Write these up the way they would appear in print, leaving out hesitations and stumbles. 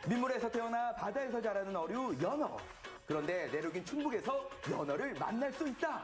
민물에서 태어나 바다에서 자라는 어류 연어. 그런데 내륙인 충북에서 연어를 만날 수 있다.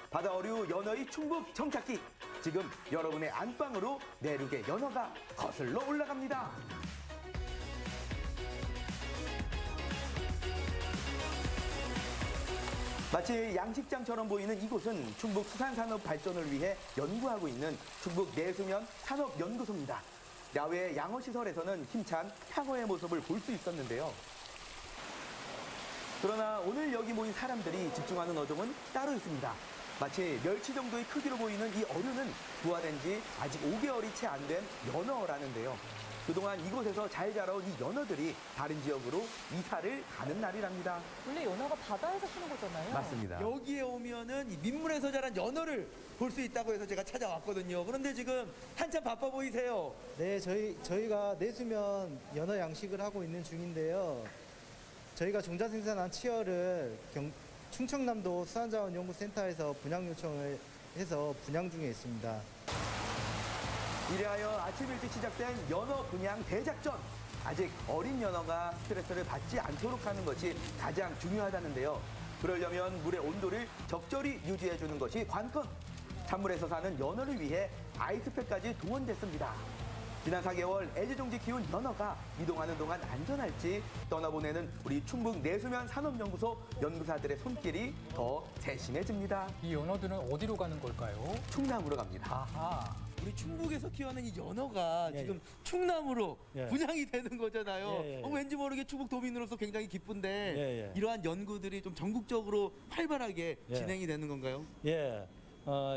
바다 어류 연어의 충북 정착기. 지금 여러분의 안방으로 내륙의 연어가 거슬러 올라갑니다. 마치 양식장처럼 보이는 이곳은 충북 수산산업 발전을 위해 연구하고 있는 충북 내수면 산업연구소입니다. 야외 양어시설에서는 힘찬 향어의 모습을 볼 수 있었는데요. 그러나 오늘 여기 모인 사람들이 집중하는 어종은 따로 있습니다. 마치 멸치 정도의 크기로 보이는 이 어류는 부화된 지 아직 5개월이 채 안 된 연어라는데요. 그동안 이곳에서 잘 자라온 이 연어들이 다른 지역으로 이사를 가는 날이랍니다. 원래 연어가 바다에서 크는 거잖아요. 맞습니다. 여기에 오면은 이 민물에서 자란 연어를 볼 수 있다고 해서 제가 찾아왔거든요. 그런데 지금 한참 바빠 보이세요. 네, 저희가 내수면 연어 양식을 하고 있는 중인데요. 저희가 종자 생산한 치어를 충청남도 수산자원연구센터에서 분양 요청을 해서 분양 중에 있습니다. 이래하여 아침 일찍 시작된 연어 분양 대작전. 아직 어린 연어가 스트레스를 받지 않도록 하는 것이 가장 중요하다는데요. 그러려면 물의 온도를 적절히 유지해주는 것이 관건. 찬물에서 사는 연어를 위해 아이스팩까지 동원됐습니다. 지난 4개월 애지중지 키운 연어가 이동하는 동안 안전할지 떠나보내는 우리 충북 내수면 산업연구소 연구사들의 손길이 더 세심해집니다. 이 연어들은 어디로 가는 걸까요? 충남으로 갑니다. 아하. 우리 충북에서 키워하는 이 연어가 예, 지금 충남으로 예. 분양이 되는 거잖아요. 예, 예. 왠지 모르게 충북 도민으로서 굉장히 기쁜데 예, 예. 이러한 연구들이 좀 전국적으로 활발하게 예. 진행이 되는 건가요? 예.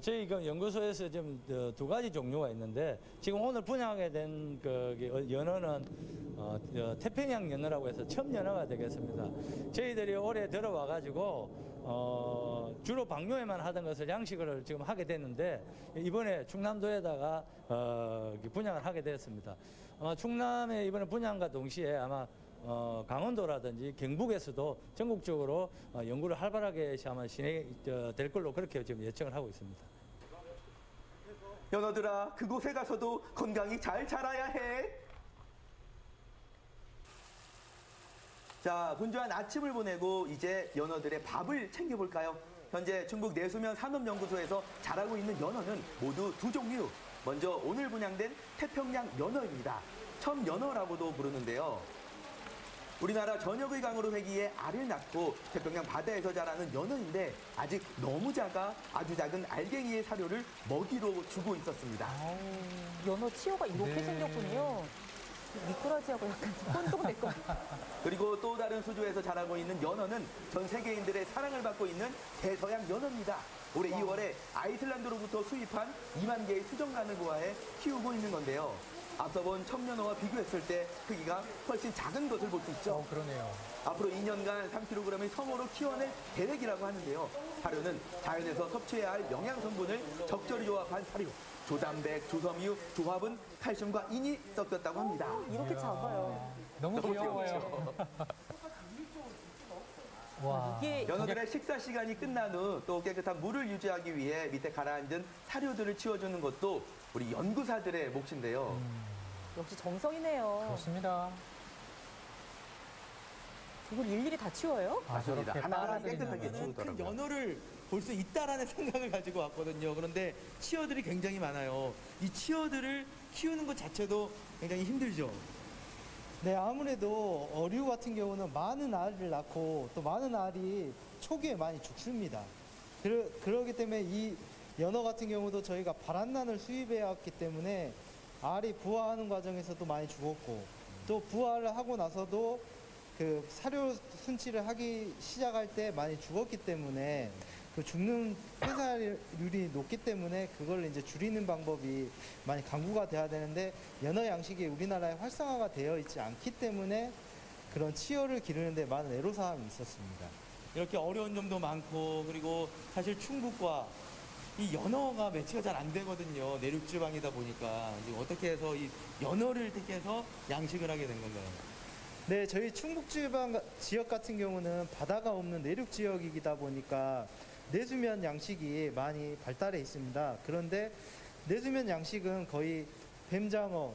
저희 그 연구소에서 지금 두 가지 종류가 있는데 지금 오늘 분양하게 된 그 연어는 태평양 연어라고 해서 첨 연어가 되겠습니다. 저희들이 올해 들어와 가지고 주로 방류에만 하던 것을 양식을 지금 하게 됐는데 이번에 충남도에다가 분양을 하게 되었습니다. 충남에 이번에 분양과 동시에 아마 강원도라든지 경북에서도 전국적으로 연구를 활발하게 아마 진행될 걸로 그렇게 지금 예측을 하고 있습니다. 연어들아, 그곳에 가서도 건강히 잘 자라야 해. 자, 분주한 아침을 보내고 이제 연어들의 밥을 챙겨볼까요? 현재 충북 내수면 산업연구소에서 자라고 있는 연어는 모두 두 종류. 먼저 오늘 분양된 태평양 연어입니다. 첨연어라고도 부르는데요. 우리나라 전역의 강으로 회기에 알을 낳고 태평양 바다에서 자라는 연어인데 아직 너무 작아 아주 작은 알갱이의 사료를 먹이로 주고 있었습니다. 연어 치어가 이렇게 네. 생겼군요. 미꾸라지하고 약간 혼동될 것 같아요. 그리고 또 다른 수조에서 자라고 있는 연어는 전 세계인들의 사랑을 받고 있는 대서양 연어입니다. 올해 2월에 아이슬란드로부터 수입한 2만 개의 수정란을 구하해 키우고 있는 건데요. 앞서 본 첨연어와 비교했을 때 크기가 훨씬 작은 것을 볼 수 있죠. 그러네요. 앞으로 2년간 3kg의 성어로 키워낼 계획이라고 하는데요. 사료는 자연에서 섭취해야 할 영양 성분을 적절히 조합한 사료. 조단백, 조섬유, 조합은 칼슘과 인이 섞였다고 합니다. 이렇게 작아요. 너무 귀여워요. 와. 이게 연어들의 식사 시간이 끝난 후 또 깨끗한 물을 유지하기 위해 밑에 가라앉은 사료들을 치워주는 것도 우리 연구사들의 몫인데요. 역시 정성이네요. 좋습니다. 이걸 일일이 다 치워요? 맞습니다. 저렇게 하나하나 빨아들이는 깨끗하게 거는 큰 치우더라고요. 연어를 볼 수 있다라는 생각을 가지고 왔거든요. 그런데 치어들이 굉장히 많아요. 이 치어들을 키우는 것 자체도 굉장히 힘들죠. 네, 아무래도 어류 같은 경우는 많은 알을 낳고 또 많은 알이 초기에 많이 죽습니다. 그러기 때문에 이 연어 같은 경우도 저희가 발안란을 수입해 왔기 때문에 알이 부화하는 과정에서도 많이 죽었고 또 부화를 하고 나서도 그 사료 순치를 하기 시작할 때 많이 죽었기 때문에 그 죽는 폐사율이 높기 때문에 그걸 이제 줄이는 방법이 많이 강구가 돼야 되는데 연어 양식이 우리나라에 활성화가 되어 있지 않기 때문에 그런 치어를 기르는데 많은 애로사항이 있었습니다. 이렇게 어려운 점도 많고 그리고 사실 충북과 이 연어가 매치가 잘 안 되거든요. 내륙 지방이다 보니까 지금 어떻게 해서 이 연어를 택해서 양식을 하게 된 건가요? 네, 저희 충북지방 지역 같은 경우는 바다가 없는 내륙 지역이다 보니까 내수면 양식이 많이 발달해 있습니다. 그런데 내수면 양식은 거의 뱀장어,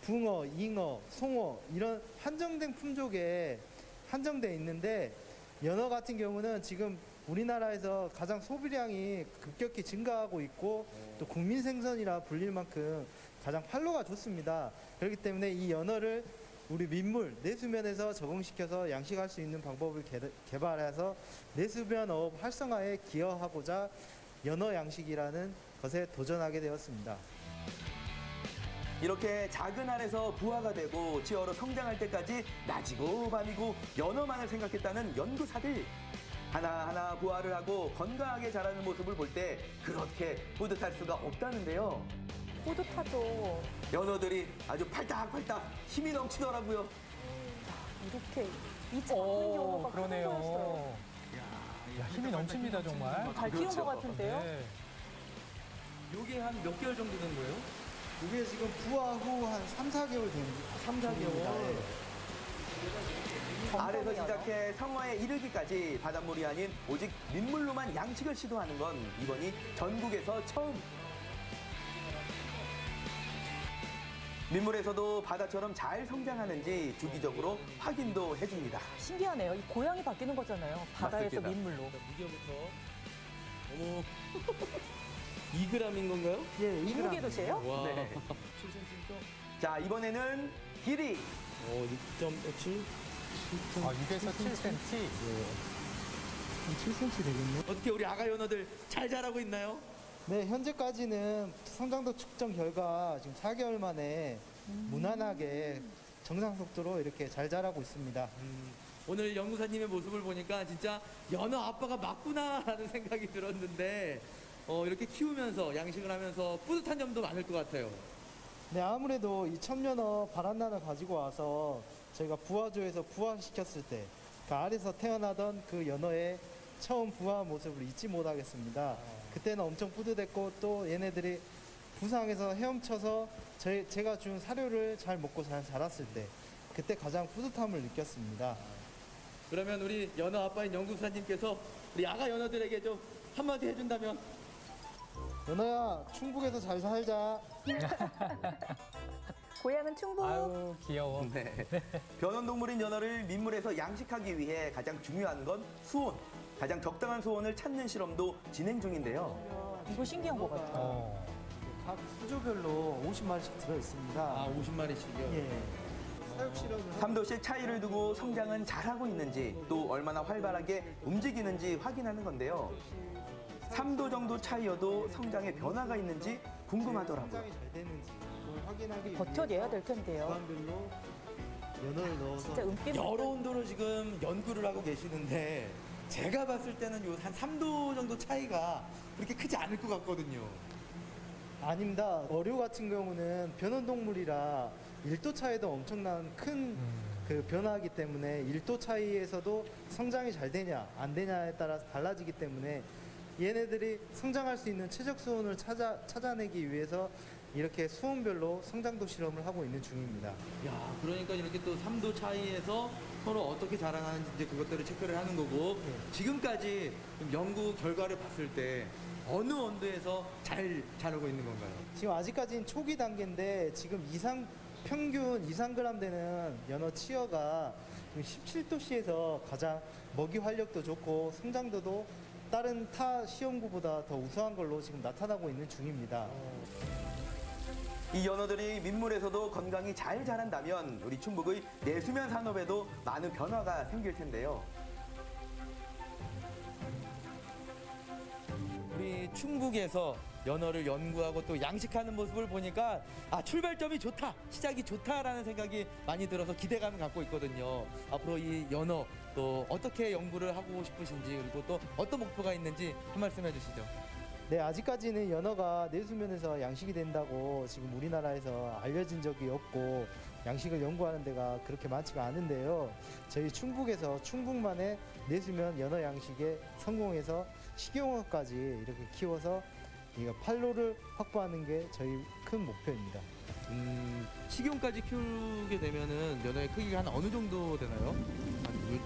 붕어, 잉어, 송어 이런 한정된 품종에 한정돼 있는데 연어 같은 경우는 지금 우리나라에서 가장 소비량이 급격히 증가하고 있고 또 국민 생선이라 불릴 만큼 가장 활로가 좋습니다. 그렇기 때문에 이 연어를 우리 민물, 내수면에서 적응시켜서 양식할 수 있는 방법을 개발해서 내수면 어업 활성화에 기여하고자 연어 양식이라는 것에 도전하게 되었습니다. 이렇게 작은 알에서 부화가 되고 치어로 성장할 때까지 낮이고 밤이고 연어만을 생각했다는 연구사들. 하나하나 부화를 하고 건강하게 자라는 모습을 볼 때 그렇게 뿌듯할 수가 없다는데요. 뿌듯하죠. 연어들이 아주 팔딱팔딱 힘이 넘치더라고요. 이렇게 이 작은 연어가 크게 그러네요. 나왔어요. 야, 힘이 넘칩니다, 정말. 잘 키운 것 같은데요. 네. 요게 한 몇 개월 정도 된 거예요? 이게 지금 부화 후 한 3, 4개월 된 3, 4개월. 알에서 시작해 성어에 이르기까지 바닷물이 아닌 오직 민물로만 양식을 시도하는 건 이번이 전국에서 처음. 민물에서도 바다처럼 잘 성장하는지 주기적으로 확인도 해줍니다. 신기하네요. 이 고양이 바뀌는 거잖아요. 바다에서 맞습니다. 민물로. 무게부터. 어머. 2g인 건가요? 예, 이 무게도 재요? 와. 네. 7cm. 자, 이번에는 길이. 6.7. 아, 6에서 7cm. 한 7cm 되겠네. 어떻게 우리 아가 연어들 잘 자라고 있나요? 네, 현재까지는 성장도 측정 결과 지금 4개월 만에 무난하게 정상 속도로 이렇게 잘 자라고 있습니다. 오늘 연구사님의 모습을 보니까 진짜 연어 아빠가 맞구나라는 생각이 들었는데 이렇게 키우면서 양식을 하면서 뿌듯한 점도 많을 것 같아요. 네, 아무래도 이 첨연어 바란난을 가지고 와서 저희가 부화조에서 부화시켰을 때 그 알에서 태어나던 그 연어의 처음 부화 모습을 잊지 못하겠습니다. 그때는 엄청 뿌듯했고 또 얘네들이 부상에서 헤엄쳐서 제가 준 사료를 잘 먹고 잘 자랐을 때 그때 가장 뿌듯함을 느꼈습니다. 그러면 우리 연어 아빠인 연구사님께서 우리 아가 연어들에게 좀 한마디 해준다면? 연어야, 충북에서 잘 살자. 고향은 충북. 아유, 귀여워. 네. 변온동물인 연어를 민물에서 양식하기 위해 가장 중요한 건 수온. 가장 적당한 수온을 찾는 실험도 진행 중인데요. 이거 신기한 것 같아요. 어. 각 수조별로 50마리씩 들어 있습니다. 아, 50마리씩이요? 예. 사육 실험을 3도씩 차이를 두고 성장은 잘하고 있는지 또 얼마나 활발하게 움직이는지 확인하는 건데요. 3도 정도 차이여도 성장에 변화가 있는지 궁금하더라고요. 성장이 잘 되는지 그걸 확인하기 위해 버텨내야 될 텐데요. 구간별로 연어를 넣어서 진짜 은빛. 여러 온도로 지금 연구를 하고 계시는데 제가 봤을 때는 요 한 3도 정도 차이가 그렇게 크지 않을 것 같거든요. 아닙니다. 어류 같은 경우는 변온동물이라 1도 차이도 엄청난 큰 그 변화이기 때문에 1도 차이에서도 성장이 잘 되냐 안 되냐에 따라서 달라지기 때문에 얘네들이 성장할 수 있는 최적 수온을 찾아내기 위해서 이렇게 수온별로 성장도 실험을 하고 있는 중입니다. 야, 그러니까 이렇게 또 3도 차이에서 서로 어떻게 자라나는지 이제 그것들을 체크를 하는 거고 지금까지 연구 결과를 봤을 때 어느 온도에서 잘 자라고 있는 건가요? 지금 아직까지는 초기 단계인데 지금 평균 2~3g 되는 연어 치어가 17도씨에서 가장 먹이 활력도 좋고 성장도도 다른 타 시험구보다 더 우수한 걸로 지금 나타나고 있는 중입니다. 이 연어들이 민물에서도 건강히 잘 자란다면 우리 충북의 내수면 산업에도 많은 변화가 생길 텐데요. 우리 충북에서 연어를 연구하고 또 양식하는 모습을 보니까 출발점이 좋다, 시작이 좋다라는 생각이 많이 들어서 기대감을 갖고 있거든요. 앞으로 이 연어 또 어떻게 연구를 하고 싶으신지 그리고 또 어떤 목표가 있는지 한 말씀 해주시죠. 네, 아직까지는 연어가 내수면에서 양식이 된다고 지금 우리나라에서 알려진 적이 없고 양식을 연구하는 데가 그렇게 많지가 않은데요. 저희 충북에서 충북만의 내수면 연어 양식에 성공해서 식용어까지 이렇게 키워서 판로를 확보하는 게 저희 큰 목표입니다. 식용까지 키우게 되면은 연어의 크기가 한 어느 정도 되나요?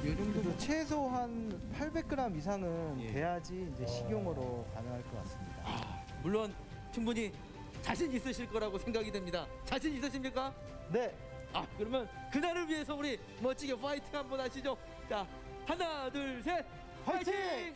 이 정도? 그리고 최소한 800g 이상은 예. 돼야지 이제 식용으로 가능할 것 같습니다. 물론 충분히 자신 있으실 거라고 생각이 됩니다. 자신 있으십니까? 네. 아, 그러면 그날을 위해서 우리 멋지게 파이팅 한번 하시죠. 자, 하나, 둘, 셋, 화이팅! 파이팅!